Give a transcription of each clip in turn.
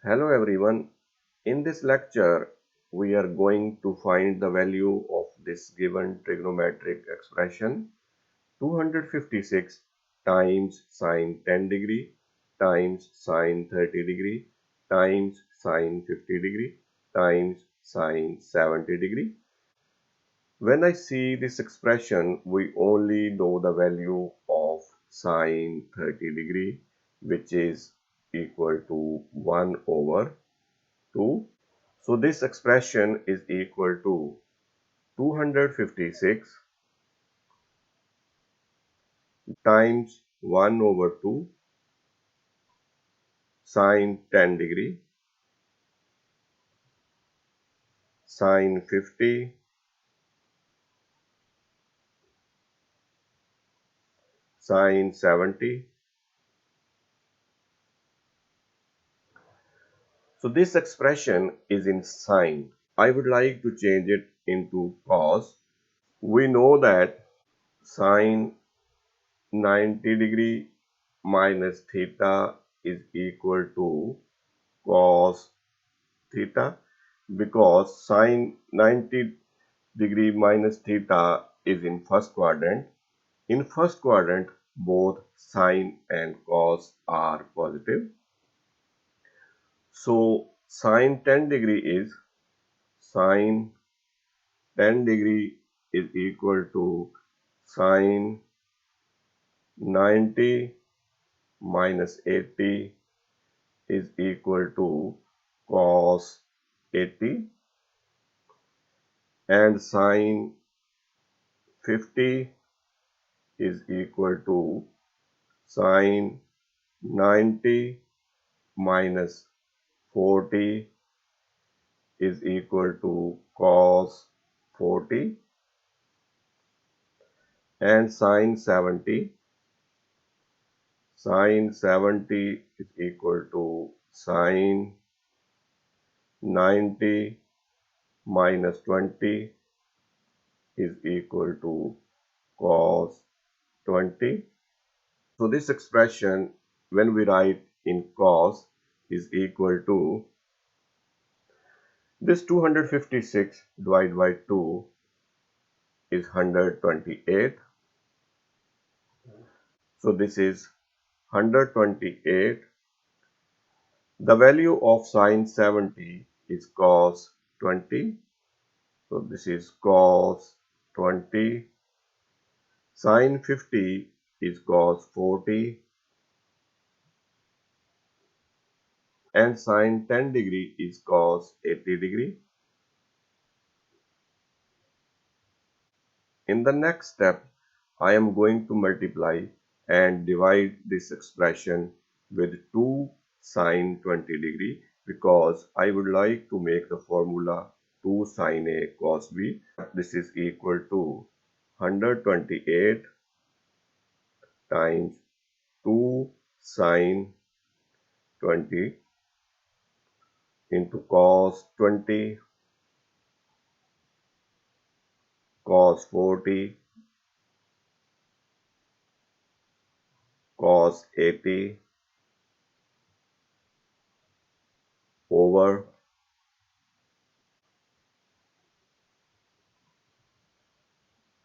Hello everyone. In this lecture, we are going to find the value of this given trigonometric expression 256 times sine 10 degree times sine 30 degree times sine 50 degree times sine 70 degree. When I see this expression, we only know the value of sine 30 degree, which is equal to 1 over 2. So this expression is equal to 256 times 1 over 2 sine 10 degree sine 50 sine 70. So this expression is in sine. I would like to change it into cos. We know that sine 90 degree minus theta is equal to cos theta, because sine 90 degree minus theta is in first quadrant. In first quadrant, both sine and cos are positive. So sine 10 degree is sine 10 degree is equal to sine 90 minus 80 is equal to cos 80, and sine 50 is equal to sine 90 minus 40 is equal to cos 40, and sine 70 is equal to sine 90 minus 20 is equal to cos 20. So this expression, when we write in cos, is equal to this 256 divided by 2 is 128. So this is 128. The value of sine 70 is cos 20. So this is cos 20. Sine 50 is cos 40. And sine 10 degree is cos 80 degree. In the next step, I am going to multiply and divide this expression with 2 sine 20 degree, because I would like to make the formula 2 sine A cos B. This is equal to 128 times 2 sine 20 into cos 20 cos 40 cos 80 over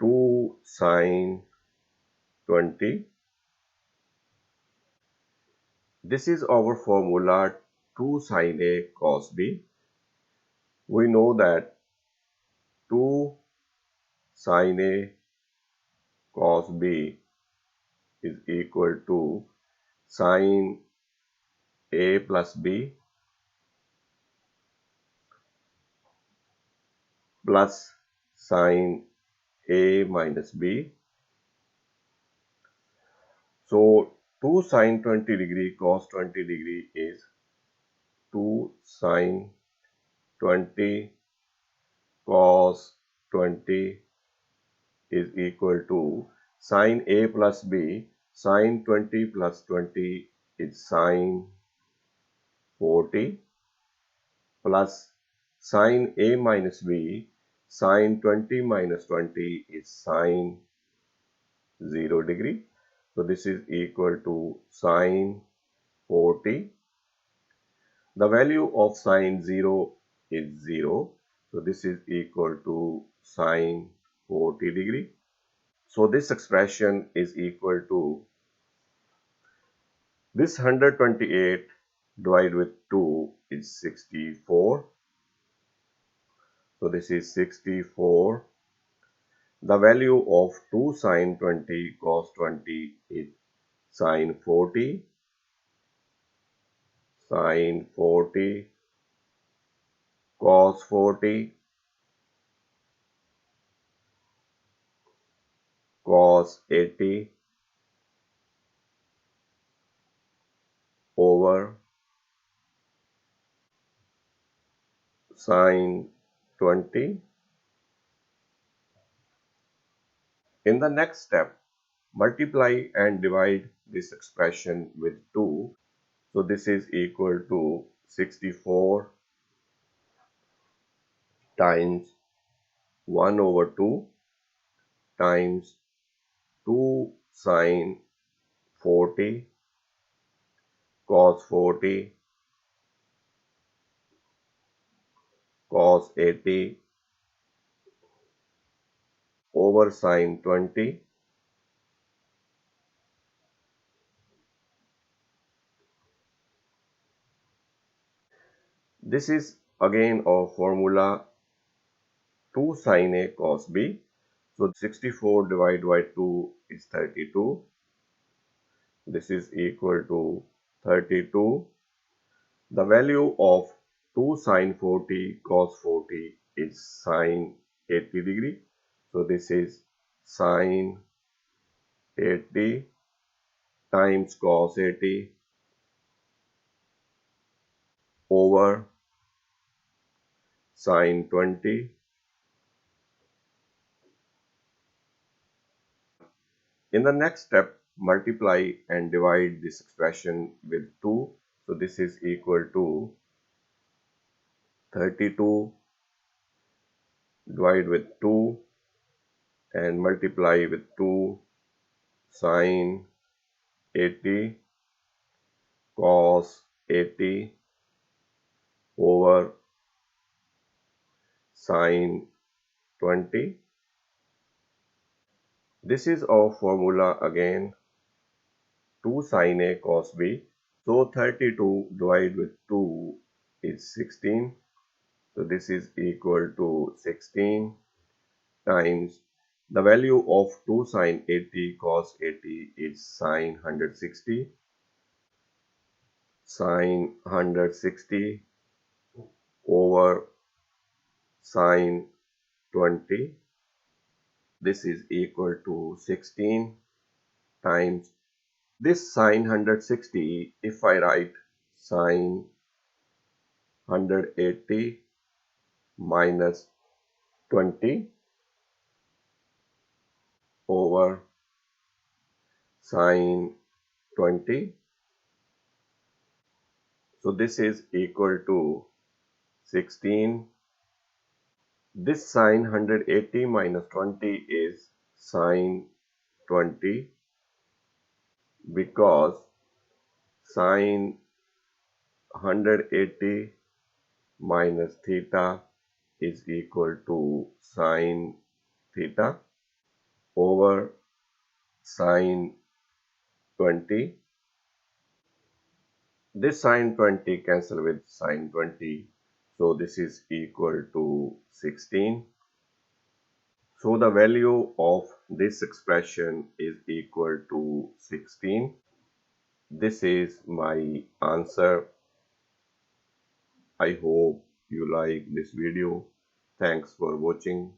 2 sine 20. This is our formula 2 sine A cos B. We know that 2 sine A cos B is equal to sine A plus B plus sine A minus B. So 2 sine 20 degree cos 20 degree is 2 sine 20 cos 20 is equal to sine A plus B. Sine 20 plus 20 is sine 40 plus sine A minus B. Sine 20 minus 20 is sine 0 degree. So this is equal to sine 40 The value of sine 0 is 0. So this is equal to sine 40 degree. So this expression is equal to this 128 divided with 2 is 64. So this is 64. The value of 2 sine 20 cos 20 is sine 40. Sine 40 cos 40 cos 80 over sine 20. In the next step, multiply and divide this expression with 2. So this is equal to 64 times 1 over 2 times 2 sine 40 cos 40 cos 80 over sine 20. This is again a formula 2 sine A cos B. So 64 divided by 2 is 32. This is equal to 32. The value of 2 sine 40 cos 40 is sine 80 degree. So this is sine 80 times cos 80 over sine 20. In the next step, multiply and divide this expression with 2. So this is equal to 32 divided with 2 and multiply with 2 sine 80 cos 80 over sine 20. This is our formula again 2 sine A cos B. So 32 divided with 2 is 16. So this is equal to 16 times the value of 2 sine 80 cos 80 is sine 160. Sine 160 over sine 20. This is equal to 16 times this sine 160. If I write sine 180 minus 20 over sine 20. So this is equal to 16. This sine 180 minus 20 is sine 20 because sine 180 minus theta is equal to sine theta over sine 20. This sine 20 cancel with sine 20. So this is equal to 16. So the value of this expression is equal to 16. This is my answer. I hope you like this video. Thanks for watching.